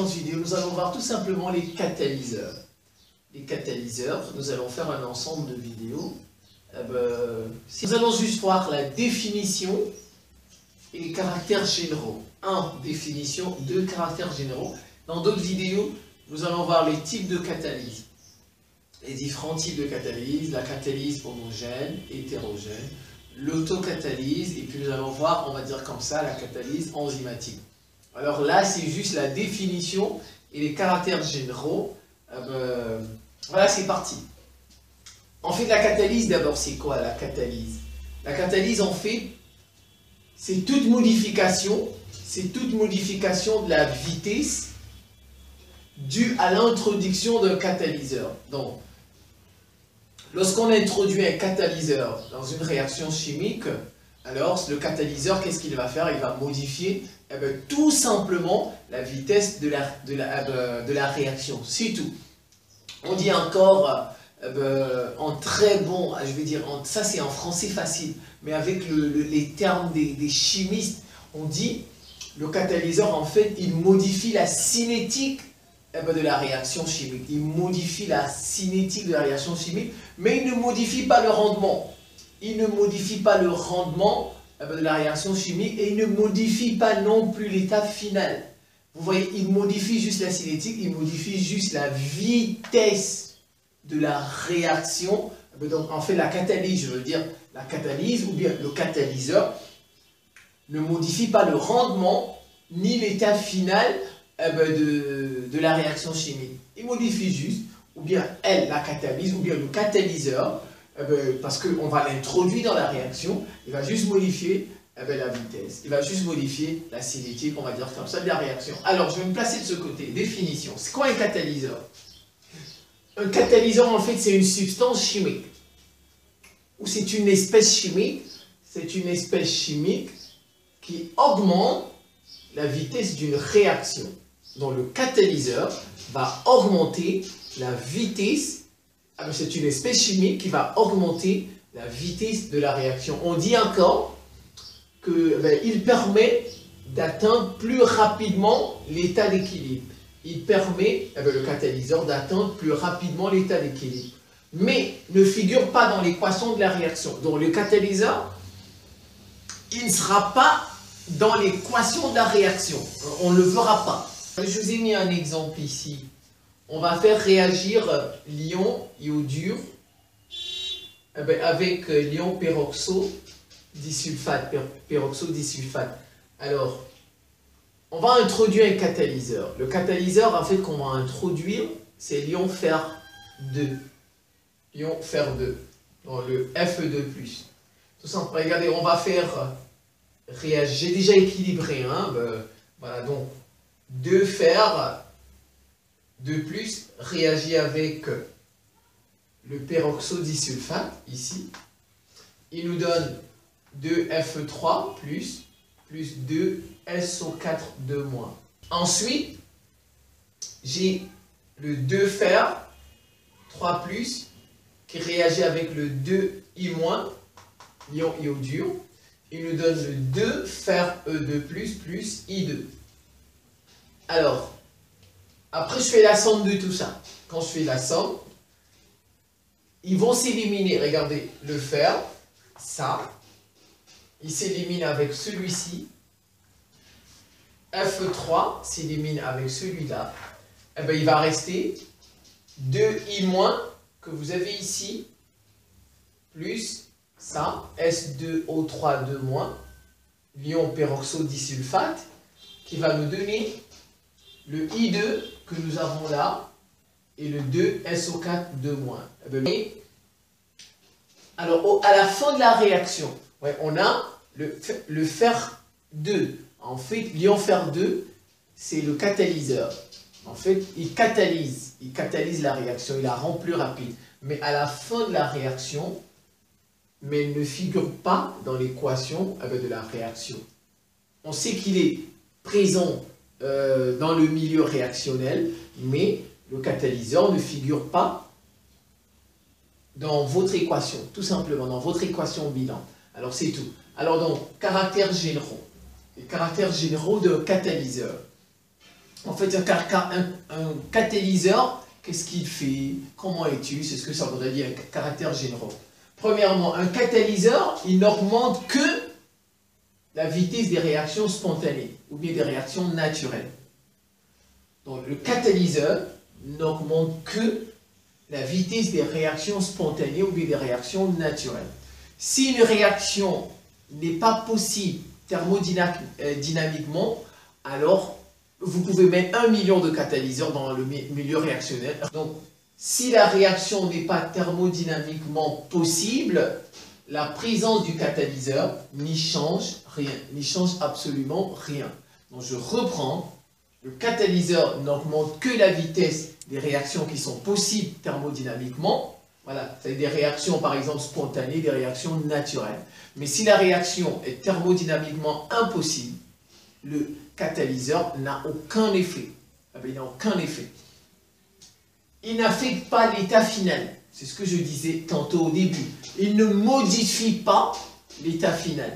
séquence vidéo, nous allons voir tout simplement les catalyseurs. Les catalyseurs, nous allons faire un ensemble de vidéos. Nous allons juste voir la définition et les caractères généraux. 1. Définition, 2. Caractères généraux. Dans d'autres vidéos, nous allons voir les types de catalyse. Les différents types de catalyse, la catalyse homogène, hétérogène, l'autocatalyse, et puis nous allons voir, on va dire comme ça, la catalyse enzymatique. Alors là, c'est juste la définition et les caractères généraux. Voilà, c'est parti. En fait, la catalyse, d'abord, c'est quoi la catalyse? La catalyse, en fait, c'est toute modification de la vitesse due à l'introduction d'un catalyseur. Donc, lorsqu'on introduit un catalyseur dans une réaction chimique, alors le catalyseur, qu'est-ce qu'il va faire? Il va modifier tout simplement la vitesse de la réaction, c'est tout. On dit encore en très bon, je vais dire, ça c'est en français facile, mais avec les termes des chimistes, on dit le catalyseur en fait il modifie la cinétique de la réaction chimique. Il modifie la cinétique de la réaction chimique, mais il ne modifie pas le rendement. Il ne modifie pas le rendement de la réaction chimique et il ne modifie pas non plus l'état final. Vous voyez, il modifie juste la cinétique, il modifie juste la vitesse de la réaction. Donc, en fait, la catalyse, je veux dire, la catalyse ou bien le catalyseur ne modifie pas le rendement ni l'état final de la réaction chimique. Il modifie juste, ou bien elle, la catalyse, ou bien le catalyseur, parce qu'on va l'introduire dans la réaction, il va juste modifier la vitesse, il va juste modifier la cinétique, on va dire comme ça, de la réaction. Alors, je vais me placer de ce côté. Définition. C'est quoi un catalyseur? Un catalyseur, en fait, c'est une substance chimique, ou c'est une espèce chimique, qui augmente la vitesse d'une réaction. Donc le catalyseur va augmenter la vitesse, c'est une espèce chimique qui va augmenter la vitesse de la réaction. On dit encore qu'il permet d'atteindre plus rapidement l'état d'équilibre. Il permet, le catalyseur, d'atteindre plus rapidement l'état d'équilibre. Mais ne figure pas dans l'équation de la réaction. Donc le catalyseur, il ne sera pas dans l'équation de la réaction. On ne le verra pas. Je vous ai mis un exemple ici. On va faire réagir l'ion iodure avec l'ion peroxodisulfate. Alors, on va introduire un catalyseur. Le catalyseur, en fait, qu'on va introduire, c'est l'ion fer 2. L'ion fer 2. Donc le Fe2+. Tout simple. Regardez, on va faire réagir. J'ai déjà équilibré. Voilà, donc 2 fer 2+ réagit avec le peroxodisulfate, ici. Il nous donne 2Fe3 plus 2SO4 2-. Ensuite, j'ai le 2 fer 3+ qui réagit avec le 2I-, l'ion iodure. Il nous donne le 2 fer E2+ plus I2. Alors, après je fais la somme de tout ça. Quand je fais la somme, ils vont s'éliminer. Regardez, le fer, ça, il s'élimine avec celui-ci. Fe3 s'élimine avec celui-là. Eh bien, il va rester 2I- que vous avez ici, plus ça, S2O3 2-, l'ion peroxodisulfate, qui va nous donner le I2 que nous avons là, et le 2SO4 2-. Alors, à la fin de la réaction, on a le fer 2. En fait, l'ion fer 2, c'est le catalyseur. En fait, il catalyse la réaction, il la rend plus rapide. Mais à la fin de la réaction, mais il ne figure pas dans l'équation de la réaction. On sait qu'il est présent dans le milieu réactionnel, mais le catalyseur ne figure pas dans votre équation, tout simplement, dans votre équation bilan. Alors c'est tout. Alors donc, caractères généraux. Les caractères généraux de catalyseur. En fait, un catalyseur, qu'est-ce qu'il fait? Comment est-il? C'est ce que ça voudrait dire, un caractère généraux. Premièrement, un catalyseur, il n'augmente que la vitesse des réactions spontanées, ou bien des réactions naturelles. Donc, le catalyseur n'augmente que la vitesse des réactions spontanées, ou bien des réactions naturelles. Si une réaction n'est pas possible thermodynamiquement, alors vous pouvez mettre 1 million de catalyseurs dans le milieu réactionnel. Donc, si la réaction n'est pas thermodynamiquement possible, la présence du catalyseur n'y change rien, n'y change absolument rien. Donc, je reprends. Le catalyseur n'augmente que la vitesse des réactions qui sont possibles thermodynamiquement. Voilà, c'est des réactions par exemple spontanées, des réactions naturelles. Mais si la réaction est thermodynamiquement impossible, le catalyseur n'a aucun effet. Il n'a aucun effet. Il n'affecte pas l'état final. C'est ce que je disais tantôt au début. Il ne modifie pas l'état final.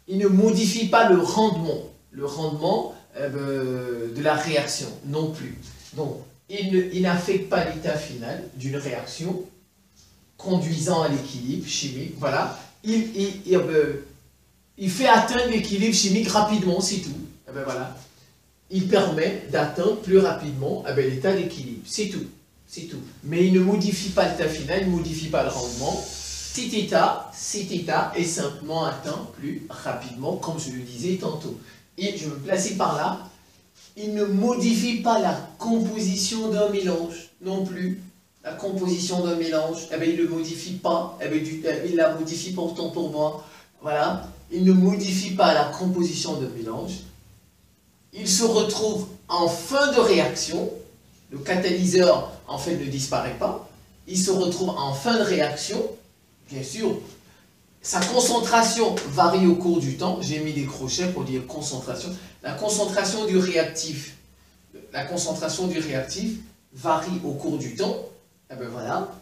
Il ne modifie pas le rendement. Le rendement de la réaction non plus. Donc, il n'affecte pas l'état final d'une réaction conduisant à l'équilibre chimique. Voilà. Il fait atteindre l'équilibre chimique rapidement, c'est tout. Voilà. Il permet d'atteindre plus rapidement l'état d'équilibre. C'est tout. C'est tout. Mais il ne modifie pas l'état final, il ne modifie pas le rendement. Cet état est simplement atteint plus rapidement, comme je le disais tantôt. Et je me placer par là. Il ne modifie pas la composition d'un mélange non plus. La composition d'un mélange, il ne le modifie pas. Il la modifie pourtant pour moi. Voilà. Il ne modifie pas la composition d'un mélange. Il se retrouve en fin de réaction. Le catalyseur, en fait, ne disparaît pas. Il se retrouve en fin de réaction. Bien sûr, sa concentration varie au cours du temps. J'ai mis des crochets pour dire concentration. La concentration du réactif varie au cours du temps. Voilà.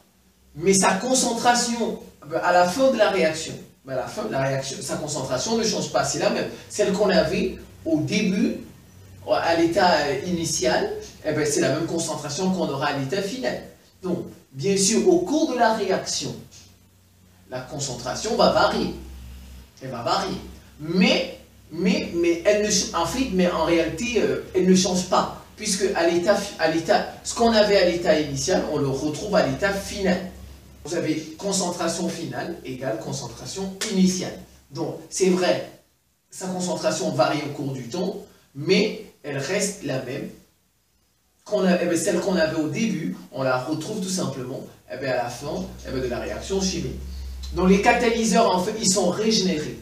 Mais sa concentration à la fin de la réaction, sa concentration ne change pas. C'est la même. Celle qu'on avait au début, à l'état initial, c'est la même concentration qu'on aura à l'état final. Donc, bien sûr, au cours de la réaction, la concentration va varier. Elle va varier. Mais en réalité, elle ne change pas. Puisque ce qu'on avait à l'état initial, on le retrouve à l'état final. Vous avez concentration finale égale concentration initiale. Donc, c'est vrai, sa concentration varie au cours du temps, mais elle reste la même. Celle qu'on avait au début, on la retrouve tout simplement à la fin de la réaction chimique. Donc les catalyseurs, en fait, ils sont régénérés.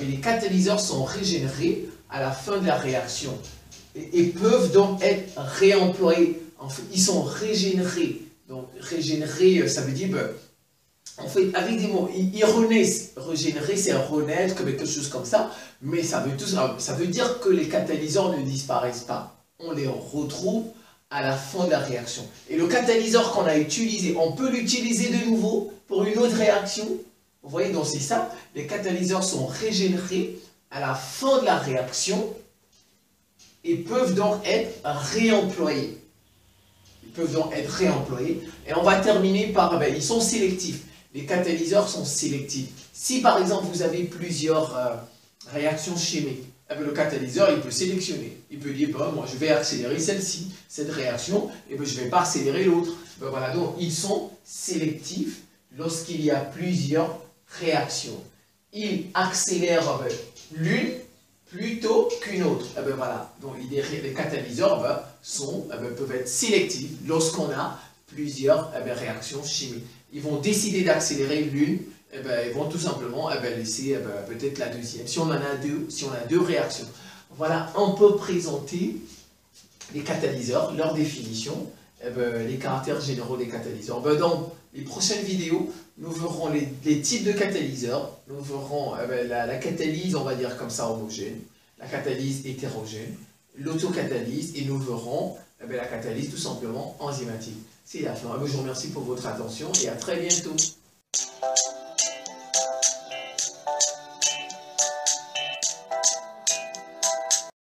Les catalyseurs sont régénérés à la fin de la réaction et peuvent donc être réemployés. En fait, ils sont régénérés. Donc régénérer, ça veut dire, en fait, avec des mots, ils renaissent. Régénérer, c'est renaître, quelque chose comme ça. Mais ça veut dire que les catalyseurs ne disparaissent pas. On les retrouve à la fin de la réaction. Et le catalyseur qu'on a utilisé, on peut l'utiliser de nouveau pour une autre réaction. Vous voyez, donc c'est ça. Les catalyseurs sont régénérés à la fin de la réaction et peuvent donc être réemployés. Ils peuvent donc être réemployés. Et on va terminer par, ils sont sélectifs. Les catalyseurs sont sélectifs. Si par exemple vous avez plusieurs réactions chimiques, le catalyseur, il peut sélectionner. Il peut dire, moi je vais accélérer celle-ci, cette réaction, et je ne vais pas accélérer l'autre. Voilà, donc ils sont sélectifs lorsqu'il y a plusieurs réactions. Ils accélèrent l'une plutôt qu'une autre. Voilà, donc les catalyseurs peuvent être sélectifs lorsqu'on a plusieurs réactions chimiques. Ils vont décider d'accélérer l'une, ils vont tout simplement laisser peut-être la deuxième. Si on a deux réactions. Voilà, on peut présenter les catalyseurs, leur définition, les caractères généraux des catalyseurs. Dans les prochaines vidéos, nous verrons les types de catalyseurs, nous verrons la catalyse, on va dire comme ça, homogène, la catalyse hétérogène, l'autocatalyse, et nous verrons la catalyse tout simplement enzymatique. C'est la fin. Je vous remercie pour votre attention et à très bientôt.